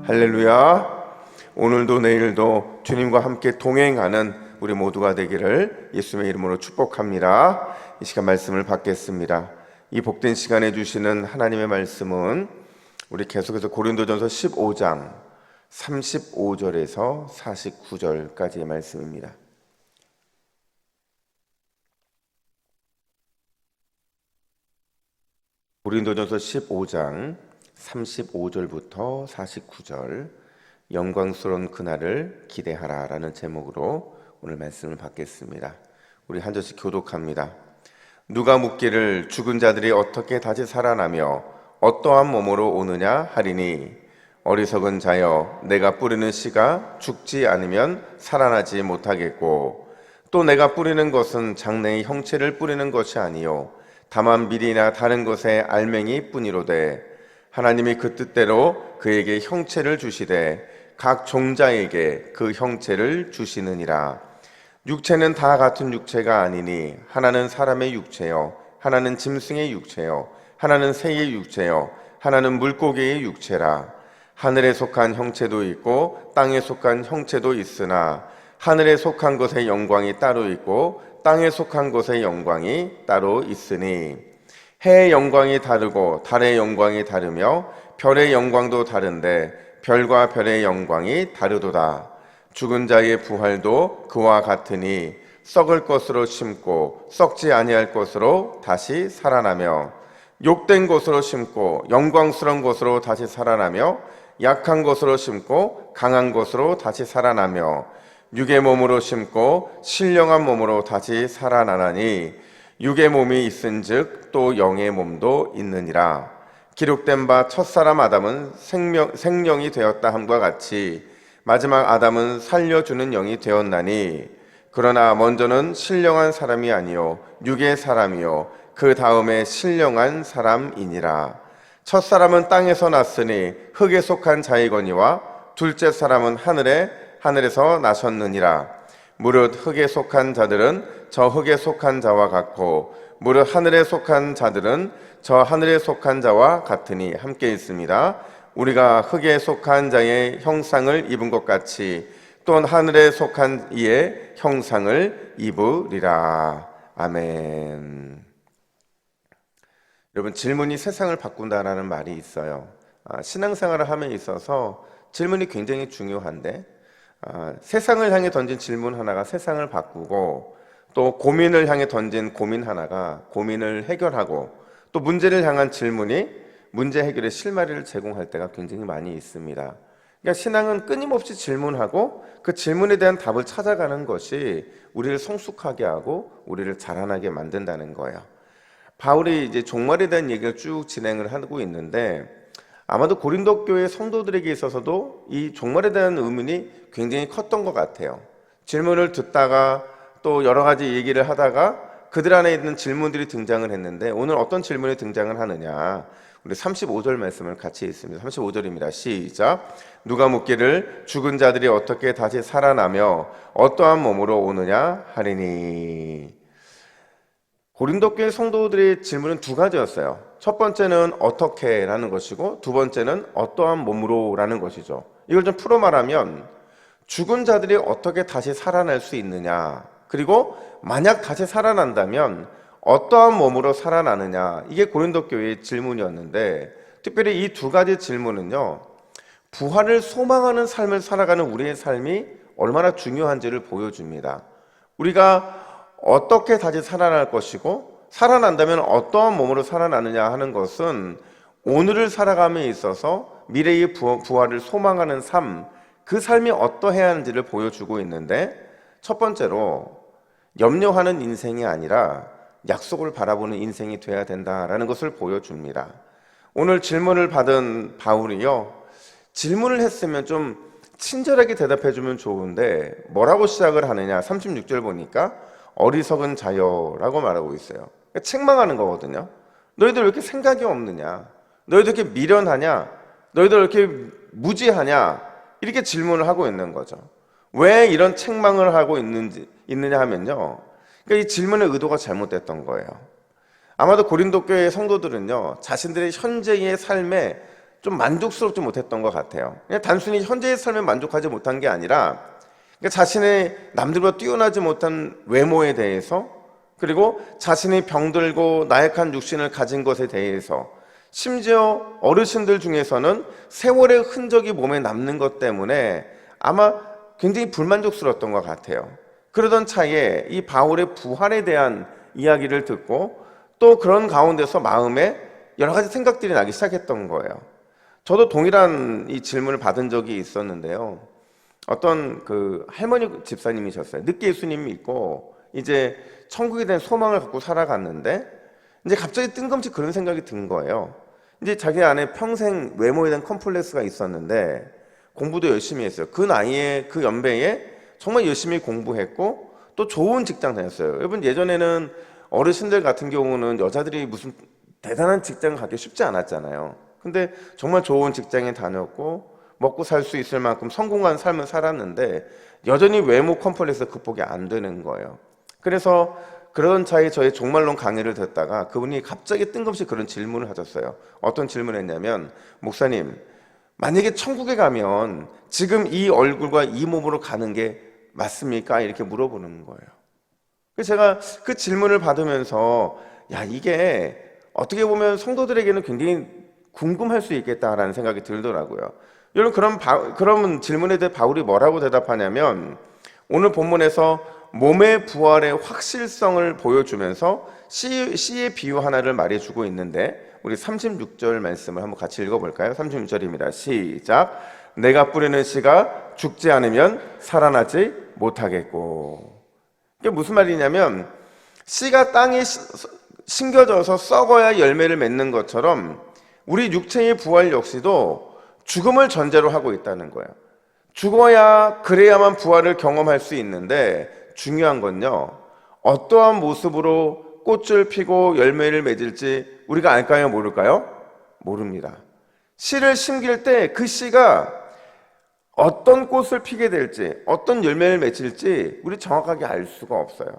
할렐루야. 오늘도 내일도 주님과 함께 동행하는 우리 모두가 되기를 예수님의 이름으로 축복합니다. 이 시간 말씀을 받겠습니다. 이 복된 시간에 주시는 하나님의 말씀은 우리 계속해서 고린도전서 15장 35절에서 49절까지의 말씀입니다. 고린도전서 15장 35절부터 49절, 영광스러운 그날을 기대하라 라는 제목으로 오늘 말씀을 받겠습니다. 우리 한 절씩 교독합니다. 누가 묻기를 죽은 자들이 어떻게 다시 살아나며 어떠한 몸으로 오느냐 하리니, 어리석은 자여, 내가 뿌리는 씨가 죽지 않으면 살아나지 못하겠고, 또 내가 뿌리는 것은 장래의 형체를 뿌리는 것이 아니요 다만 밀이나 다른 것의 알맹이 뿐이로되, 하나님이 그 뜻대로 그에게 형체를 주시되 각 종자에게 그 형체를 주시느니라. 육체는 다 같은 육체가 아니니 하나는 사람의 육체요, 하나는 짐승의 육체요, 하나는 새의 육체요, 하나는 물고기의 육체라. 하늘에 속한 형체도 있고 땅에 속한 형체도 있으나 하늘에 속한 것의 영광이 따로 있고 땅에 속한 것의 영광이 따로 있으니, 해의 영광이 다르고 달의 영광이 다르며 별의 영광도 다른데 별과 별의 영광이 다르도다. 죽은 자의 부활도 그와 같으니 썩을 것으로 심고 썩지 아니할 것으로 다시 살아나며, 욕된 것으로 심고 영광스러운 것으로 다시 살아나며, 약한 것으로 심고 강한 것으로 다시 살아나며, 육의 몸으로 심고 신령한 몸으로 다시 살아나나니, 육의 몸이 있은즉 또 영의 몸도 있느니라. 기록된 바 첫사람 아담은 생령이 되었다 함과 같이 마지막 아담은 살려주는 영이 되었나니, 그러나 먼저는 신령한 사람이 아니요 육의 사람이요 그 다음에 신령한 사람이니라. 첫사람은 땅에서 났으니 흙에 속한 자이거니와 둘째 사람은 하늘에서 나셨느니라. 무릇 흙에 속한 자들은 저 흙에 속한 자와 같고 무릇 하늘에 속한 자들은 저 하늘에 속한 자와 같으니, 함께 있습니다. 우리가 흙에 속한 자의 형상을 입은 것 같이 또한 하늘에 속한 이의 형상을 입으리라. 아멘. 여러분, 질문이 세상을 바꾼다라는 말이 있어요. 신앙생활을 함에 있어서 질문이 굉장히 중요한데, 세상을 향해 던진 질문 하나가 세상을 바꾸고, 또 고민을 향해 던진 고민 하나가 고민을 해결하고, 또 문제를 향한 질문이 문제 해결의 실마리를 제공할 때가 굉장히 많이 있습니다. 그러니까 신앙은 끊임없이 질문하고 그 질문에 대한 답을 찾아가는 것이 우리를 성숙하게 하고 우리를 자라나게 만든다는 거예요. 바울이 이제 종말에 대한 얘기를 쭉 진행을 하고 있는데, 아마도 고린도 교회 성도들에게 있어서도 이 종말에 대한 의문이 굉장히 컸던 것 같아요. 질문을 듣다가 또 여러 가지 얘기를 하다가 그들 안에 있는 질문들이 등장을 했는데, 오늘 어떤 질문이 등장을 하느냐, 우리 35절 말씀을 같이 읽습니다. 35절입니다. 시작. 누가 묻기를 죽은 자들이 어떻게 다시 살아나며 어떠한 몸으로 오느냐 하리니. 고린도 교회 성도들의 질문은 두 가지였어요. 첫 번째는 어떻게 라는 것이고, 두 번째는 어떠한 몸으로 라는 것이죠. 이걸 좀 풀어 말하면, 죽은 자들이 어떻게 다시 살아날 수 있느냐, 그리고 만약 다시 살아난다면 어떠한 몸으로 살아나느냐, 이게 고린도 교회의 질문이었는데, 특별히 이 두 가지 질문은요, 부활을 소망하는 삶을 살아가는 우리의 삶이 얼마나 중요한지를 보여줍니다. 우리가 어떻게 다시 살아날 것이고, 살아난다면 어떠한 몸으로 살아나느냐 하는 것은 오늘을 살아감에 있어서 미래의 부활을 소망하는 삶, 그 삶이 어떠해야 하는지를 보여주고 있는데, 첫 번째로 염려하는 인생이 아니라 약속을 바라보는 인생이 돼야 된다라는 것을 보여줍니다. 오늘 질문을 받은 바울이요, 질문을 했으면 좀 친절하게 대답해주면 좋은데 뭐라고 시작을 하느냐, 36절 보니까 어리석은 자여 라고 말하고 있어요. 그러니까 책망하는 거거든요. 너희들 왜 이렇게 생각이 없느냐, 너희들 이렇게 미련하냐, 너희들 왜 이렇게 무지하냐, 이렇게 질문을 하고 있는 거죠. 왜 이런 책망을 하고 있느냐 하면요, 그러니까 이 질문의 의도가 잘못됐던 거예요. 아마도 고린도 교회의 성도들은요, 자신들의 현재의 삶에 좀 만족스럽지 못했던 것 같아요. 그냥 단순히 현재의 삶에 만족하지 못한 게 아니라 자신의 남들보다 뛰어나지 못한 외모에 대해서, 그리고 자신이 병들고 나약한 육신을 가진 것에 대해서, 심지어 어르신들 중에서는 세월의 흔적이 몸에 남는 것 때문에 아마 굉장히 불만족스러웠던 것 같아요. 그러던 차에 이 바울의 부활에 대한 이야기를 듣고 또 그런 가운데서 마음에 여러 가지 생각들이 나기 시작했던 거예요. 저도 동일한 이 질문을 받은 적이 있었는데요. 어떤 그 할머니 집사님이셨어요. 늦게 예수님 믿고 이제 천국에 대한 소망을 갖고 살아갔는데 이제 갑자기 뜬금없이 그런 생각이 든 거예요. 이제 자기 안에 평생 외모에 대한 컴플렉스가 있었는데 공부도 열심히 했어요. 그 나이에, 그 연배에 정말 열심히 공부했고 또 좋은 직장 다녔어요. 여러분, 예전에는 어르신들 같은 경우는 여자들이 무슨 대단한 직장을 갖기 쉽지 않았잖아요. 근데 정말 좋은 직장에 다녔고 먹고 살 수 있을 만큼 성공한 삶을 살았는데 여전히 외모 컴플렉스 극복이 안 되는 거예요. 그래서 그런 차에 저의 종말론 강의를 듣다가 그분이 갑자기 뜬금없이 그런 질문을 하셨어요. 어떤 질문을 했냐면, 목사님, 만약에 천국에 가면 지금 이 얼굴과 이 몸으로 가는 게 맞습니까? 이렇게 물어보는 거예요. 그래서 제가 그 질문을 받으면서 이게 어떻게 보면 성도들에게는 굉장히 궁금할 수 있겠다라는 생각이 들더라고요. 여러분, 그런 질문에 대해 바울이 뭐라고 대답하냐면, 오늘 본문에서 몸의 부활의 확실성을 보여주면서 씨의 비유 하나를 말해주고 있는데, 우리 36절 말씀을 한번 같이 읽어볼까요? 36절입니다. 시작. 내가 뿌리는 씨가 죽지 않으면 살아나지 못하겠고. 이게 무슨 말이냐면, 씨가 땅에 심겨져서 썩어야 열매를 맺는 것처럼 우리 육체의 부활 역시도 죽음을 전제로 하고 있다는 거예요. 죽어야, 그래야만 부활을 경험할 수 있는데, 중요한 건요, 어떠한 모습으로 꽃을 피고 열매를 맺을지 우리가 알까요? 모를까요? 모릅니다. 씨를 심길 때 그 씨가 어떤 꽃을 피게 될지, 어떤 열매를 맺을지 우리 정확하게 알 수가 없어요.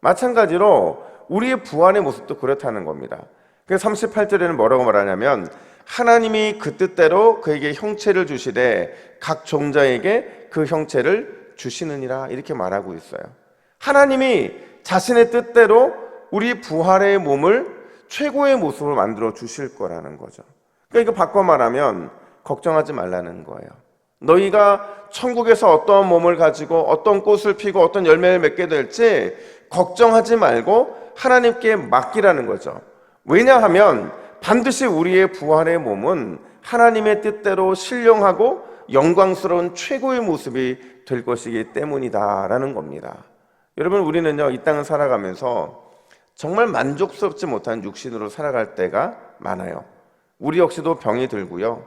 마찬가지로 우리의 부활의 모습도 그렇다는 겁니다. 그래서 38절에는 뭐라고 말하냐면, 하나님이 그 뜻대로 그에게 형체를 주시되 각 종자에게 그 형체를 주시느니라, 이렇게 말하고 있어요. 하나님이 자신의 뜻대로 우리 부활의 몸을 최고의 모습으로 만들어 주실 거라는 거죠. 그러니까 이거 바꿔 말하면 걱정하지 말라는 거예요. 너희가 천국에서 어떤 몸을 가지고 어떤 꽃을 피고 어떤 열매를 맺게 될지 걱정하지 말고 하나님께 맡기라는 거죠. 왜냐하면 반드시 우리의 부활의 몸은 하나님의 뜻대로 신령하고 영광스러운 최고의 모습이 될 것이기 때문이다라는 겁니다. 여러분, 우리는요, 이 땅을 살아가면서 정말 만족스럽지 못한 육신으로 살아갈 때가 많아요. 우리 역시도 병이 들고요.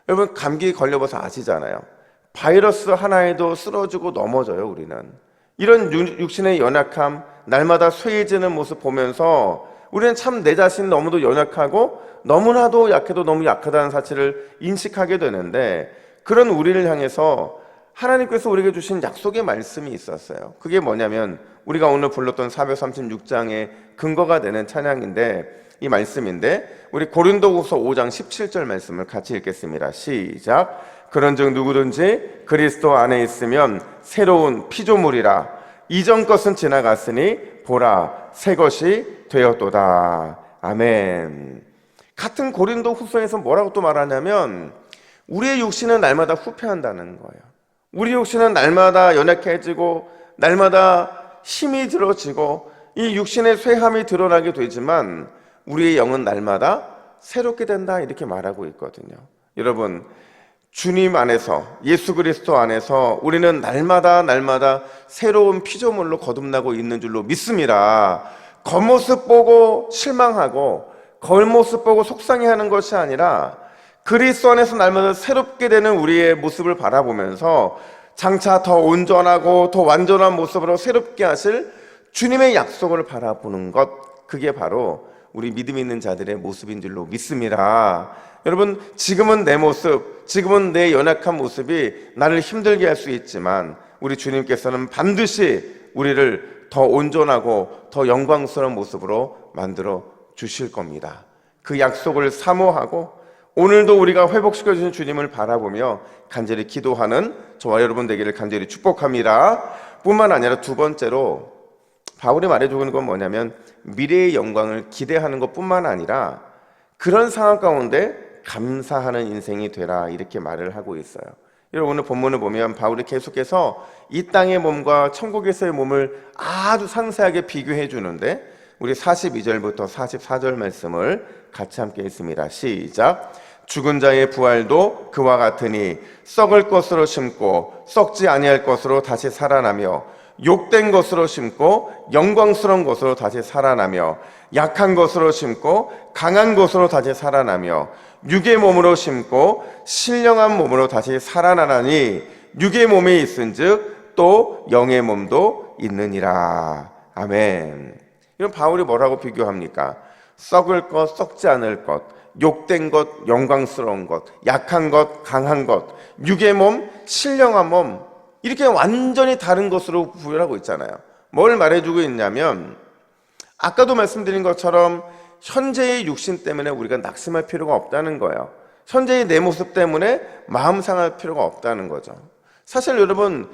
여러분, 감기 걸려봐서 아시잖아요. 바이러스 하나에도 쓰러지고 넘어져요, 우리는. 이런 육신의 연약함, 날마다 쇠해지는 모습 보면서 우리는 참 내 자신이 너무도 연약하고 너무나도 약해도 너무 약하다는 사실을 인식하게 되는데, 그런 우리를 향해서 하나님께서 우리에게 주신 약속의 말씀이 있었어요. 그게 뭐냐면 우리가 오늘 불렀던 436장의 근거가 되는 찬양인데, 이 말씀인데, 우리 고린도후서 5장 17절 말씀을 같이 읽겠습니다. 시작. 그런즉 누구든지 그리스도 안에 있으면 새로운 피조물이라. 이전 것은 지나갔으니 보라 새 것이 되었도다. 아멘. 같은 고린도 후서에서 뭐라고 또 말하냐면, 우리의 육신은 날마다 후퇴한다는 거예요. 우리 육신은 날마다 연약해지고 날마다 힘이 들어지고 이 육신의 쇠함이 드러나게 되지만 우리의 영은 날마다 새롭게 된다, 이렇게 말하고 있거든요. 여러분, 주님 안에서, 예수 그리스도 안에서 우리는 날마다 새로운 피조물로 거듭나고 있는 줄로 믿습니다. 겉모습 보고 실망하고 겉모습 보고 속상해하는 것이 아니라 그리스도 안에서 날마다 새롭게 되는 우리의 모습을 바라보면서 장차 더 온전하고 더 완전한 모습으로 새롭게 하실 주님의 약속을 바라보는 것, 그게 바로 우리 믿음 있는 자들의 모습인 줄로 믿습니다. 여러분, 지금은 내 모습, 지금은 내 연약한 모습이 나를 힘들게 할 수 있지만 우리 주님께서는 반드시 우리를 더 온전하고 더 영광스러운 모습으로 만들어 주실 겁니다. 그 약속을 사모하고 오늘도 우리가 회복시켜 주신 주님을 바라보며 간절히 기도하는 저와 여러분 되기를 간절히 축복합니다. 뿐만 아니라 두 번째로 바울이 말해주는 건 뭐냐면 미래의 영광을 기대하는 것뿐만 아니라 그런 상황 가운데 감사하는 인생이 되라, 이렇게 말을 하고 있어요. 여러분, 오늘 본문을 보면 바울이 계속해서 이 땅의 몸과 천국에서의 몸을 아주 상세하게 비교해 주는데, 우리 42절부터 44절 말씀을 같이 함께 읽습니다. 시작. 죽은 자의 부활도 그와 같으니 썩을 것으로 심고 썩지 아니할 것으로 다시 살아나며, 욕된 것으로 심고 영광스러운 것으로 다시 살아나며, 약한 것으로 심고 강한 것으로 다시 살아나며, 육의 몸으로 심고 신령한 몸으로 다시 살아나나니 육의 몸이 있은즉 또 영의 몸도 있느니라. 아멘. 이런 바울이 뭐라고 비교합니까? 썩을 것, 썩지 않을 것, 욕된 것, 영광스러운 것, 약한 것, 강한 것, 육의 몸, 신령한 몸, 이렇게 완전히 다른 것으로 구별하고 있잖아요. 뭘 말해주고 있냐면, 아까도 말씀드린 것처럼 현재의 육신 때문에 우리가 낙심할 필요가 없다는 거예요. 현재의 내 모습 때문에 마음 상할 필요가 없다는 거죠. 사실 여러분,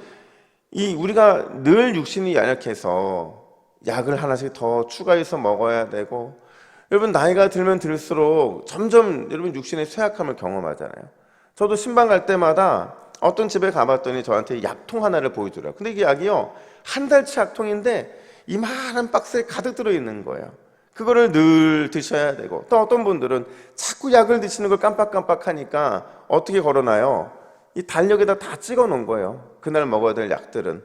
우리가 늘 육신이 연약해서 약을 하나씩 더 추가해서 먹어야 되고, 여러분 나이가 들면 들수록 점점 여러분 육신의 쇠약함을 경험하잖아요. 저도 신방 갈 때마다 어떤 집에 가봤더니 저한테 약통 하나를 보여주더라고요. 근데 이게 약이요, 한 달치 약통인데 이만한 박스에 가득 들어있는 거예요. 그거를 늘 드셔야 되고, 또 어떤 분들은 자꾸 약을 드시는 걸 깜빡깜빡 하니까 어떻게 걸어놔요? 이 달력에다 다 찍어 놓은 거예요. 그날 먹어야 될 약들은.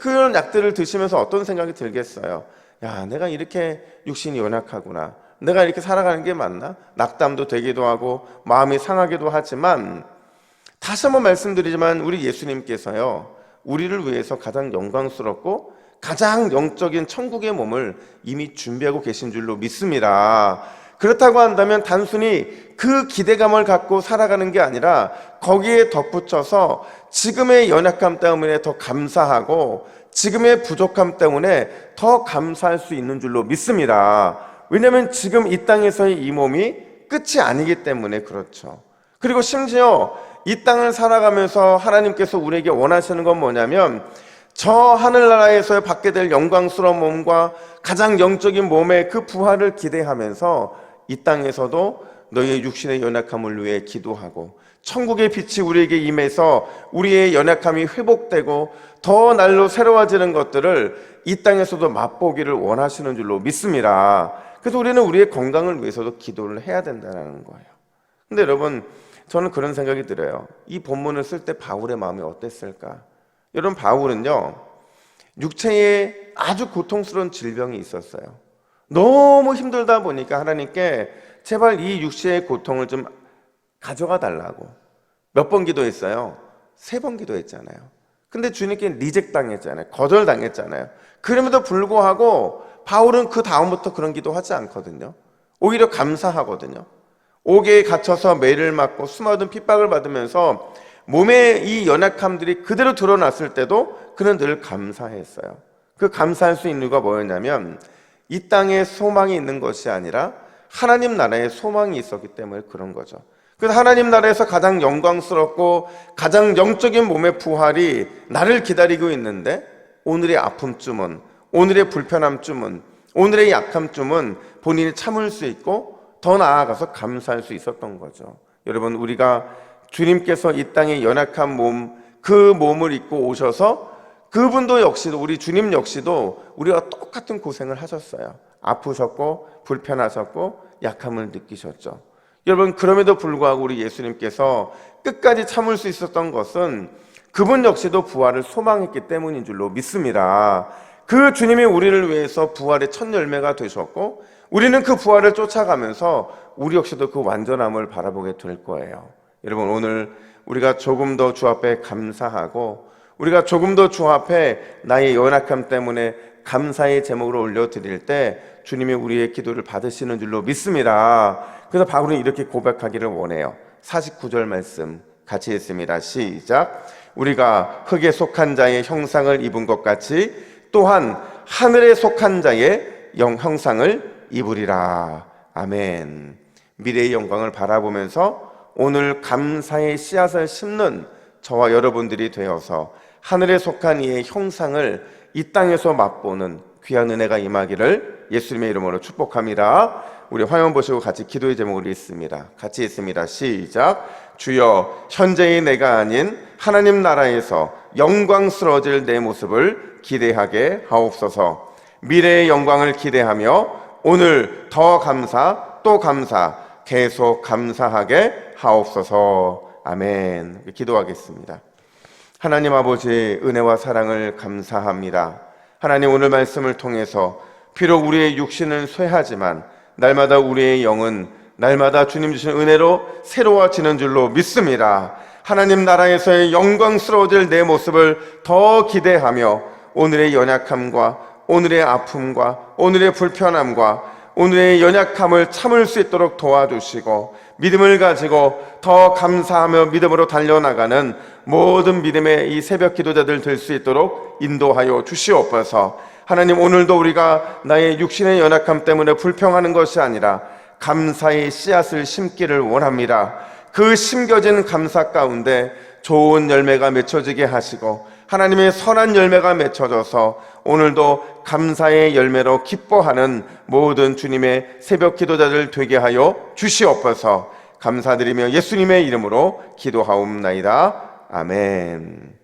그런 약들을 드시면서 어떤 생각이 들겠어요? 야, 내가 이렇게 육신이 연약하구나, 내가 이렇게 살아가는 게 맞나? 낙담도 되기도 하고 마음이 상하기도 하지만, 다시 한번 말씀드리지만 우리 예수님께서요, 우리를 위해서 가장 영광스럽고 가장 영적인 천국의 몸을 이미 준비하고 계신 줄로 믿습니다. 그렇다고 한다면 단순히 그 기대감을 갖고 살아가는 게 아니라 거기에 덧붙여서 지금의 연약함 때문에 더 감사하고 지금의 부족함 때문에 더 감사할 수 있는 줄로 믿습니다. 왜냐하면 지금 이 땅에서의 이 몸이 끝이 아니기 때문에 그렇죠. 그리고 심지어 이 땅을 살아가면서 하나님께서 우리에게 원하시는 건 뭐냐면, 저 하늘나라에서 받게 될 영광스러운 몸과 가장 영적인 몸의 그 부활을 기대하면서 이 땅에서도 너희의 육신의 연약함을 위해 기도하고, 천국의 빛이 우리에게 임해서 우리의 연약함이 회복되고 더 날로 새로워지는 것들을 이 땅에서도 맛보기를 원하시는 줄로 믿습니다. 그래서 우리는 우리의 건강을 위해서도 기도를 해야 된다는 거예요. 근데 여러분, 저는 그런 생각이 들어요. 이 본문을 쓸 때 바울의 마음이 어땠을까? 여러분, 바울은요, 육체에 아주 고통스러운 질병이 있었어요. 너무 힘들다 보니까 하나님께 제발 이 육체의 고통을 좀 가져가 달라고 몇 번 기도했어요? 3번 기도했잖아요. 근데 주님께 리젝 당했잖아요. 거절당했잖아요. 그럼에도 불구하고 바울은 그 다음부터 그런 기도하지 않거든요. 오히려 감사하거든요. 옥에 갇혀서 매를 맞고 수많은 핍박을 받으면서 몸의 이 연약함들이 그대로 드러났을 때도 그는 늘 감사했어요. 그 감사할 수 있는 이유가 뭐였냐면, 이 땅에 소망이 있는 것이 아니라 하나님 나라에 소망이 있었기 때문에 그런 거죠. 그래서 하나님 나라에서 가장 영광스럽고 가장 영적인 몸의 부활이 나를 기다리고 있는데, 오늘의 아픔쯤은, 오늘의 불편함쯤은, 오늘의 약함쯤은 본인이 참을 수 있고 더 나아가서 감사할 수 있었던 거죠. 여러분, 우리가 주님께서 이 땅의 연약한 몸, 그 몸을 입고 오셔서 그분도 역시도, 우리 주님 역시도 우리와 똑같은 고생을 하셨어요. 아프셨고 불편하셨고 약함을 느끼셨죠. 여러분, 그럼에도 불구하고 우리 예수님께서 끝까지 참을 수 있었던 것은 그분 역시도 부활을 소망했기 때문인 줄로 믿습니다. 그 주님이 우리를 위해서 부활의 첫 열매가 되셨고, 우리는 그 부활을 쫓아가면서 우리 역시도 그 완전함을 바라보게 될 거예요. 여러분, 오늘 우리가 조금 더 주 앞에 감사하고, 우리가 조금 더 주 앞에 나의 연약함 때문에 감사의 제목으로 올려드릴 때 주님이 우리의 기도를 받으시는 줄로 믿습니다. 그래서 바울은 이렇게 고백하기를 원해요. 49절 말씀 같이 읽습니다. 시작. 우리가 흙에 속한 자의 형상을 입은 것 같이 또한 하늘에 속한 자의 형상을 입으리라. 아멘. 미래의 영광을 바라보면서 오늘 감사의 씨앗을 심는 저와 여러분들이 되어서 하늘에 속한 이의 형상을 이 땅에서 맛보는 귀한 은혜가 임하기를 예수님의 이름으로 축복합니다. 우리 화면 보시고 같이 기도의 제목을 읽습니다. 같이 읽습니다. 시작. 주여, 현재의 내가 아닌 하나님 나라에서 영광스러워질 내 모습을 기대하게 하옵소서. 미래의 영광을 기대하며 오늘 더 감사 또 감사 계속 감사하게 하옵소서. 아멘. 기도하겠습니다. 하나님 아버지, 은혜와 사랑을 감사합니다. 하나님, 오늘 말씀을 통해서 비록 우리의 육신은 쇠하지만 날마다 우리의 영은 날마다 주님 주신 은혜로 새로워지는 줄로 믿습니다. 하나님 나라에서의 영광스러워질 내 모습을 더 기대하며 오늘의 연약함과 오늘의 아픔과 오늘의 불편함과 오늘의 연약함을 참을 수 있도록 도와주시고 믿음을 가지고 더 감사하며 믿음으로 달려나가는 모든 믿음의 이 새벽 기도자들 될 수 있도록 인도하여 주시옵소서. 하나님, 오늘도 우리가 나의 육신의 연약함 때문에 불평하는 것이 아니라 감사의 씨앗을 심기를 원합니다. 그 심겨진 감사 가운데 좋은 열매가 맺혀지게 하시고 하나님의 선한 열매가 맺혀져서 오늘도 감사의 열매로 기뻐하는 모든 주님의 새벽 기도자들 되게 하여 주시옵소서. 감사드리며 예수님의 이름으로 기도하옵나이다. 아멘.